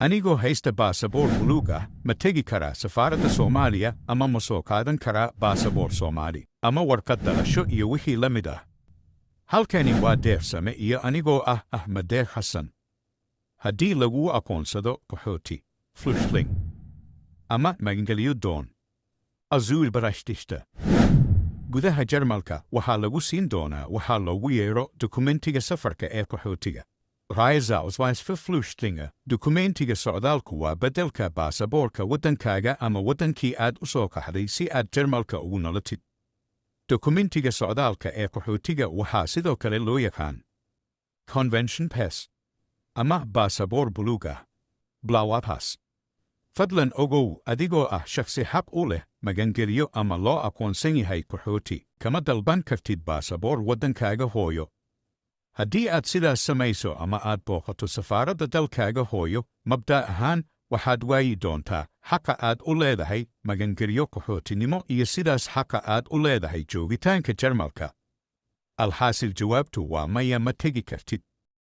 Anigoo haysta baasaboor buluug ah ma tegi karaa safaarada Soomaaliya ama ma soo qaadan karaa baasaboor Soomaali ama warqad dhalasho iyo wixii la mid ah. Halkani waa deersame iyo anigoo ah Ahmed Deeq Xasan. Haddii lagu aqoonsado qaxooti, flüchtling ama magangelyo doon, asylberechtigde, gudaha Jarmalka waxaa lagu siin doonaa waxaa loogu yeero dokumentiga safarka ee qaxootiga. Reiseausweis für Flüchtlinge. Dokumentiga socdaalku waa beddelka baasaboorka waddankaaga ama waddankii aad u soo qaxday si aad Jarmalka ugu nolatid. Dokumentiga socdaalka ee qaxootiga waxaa sidoo kale loo yaqaan Convention Pass ama baasaboor buluug ah, Blauer Pass. Fadlan ogow, adigoo ah shakhsi xaq u leh magangelyo ama loo aqoonsan yahay qaxooti, kama dalban kartid baasaboor waddankaaga hooyo. Haddii aad sidaas samayso ama aad booqato safaarada dalkaaga hooyo, mabda' ahaan waxaad waayi doontaa xaqa aad u leedahay magangelyo qaxootinimo iyo sidaas xaqa aad u leedahay joogitaanka Jarmalka. Alxaasil jawaabtu waa maya, ma tegi kartid.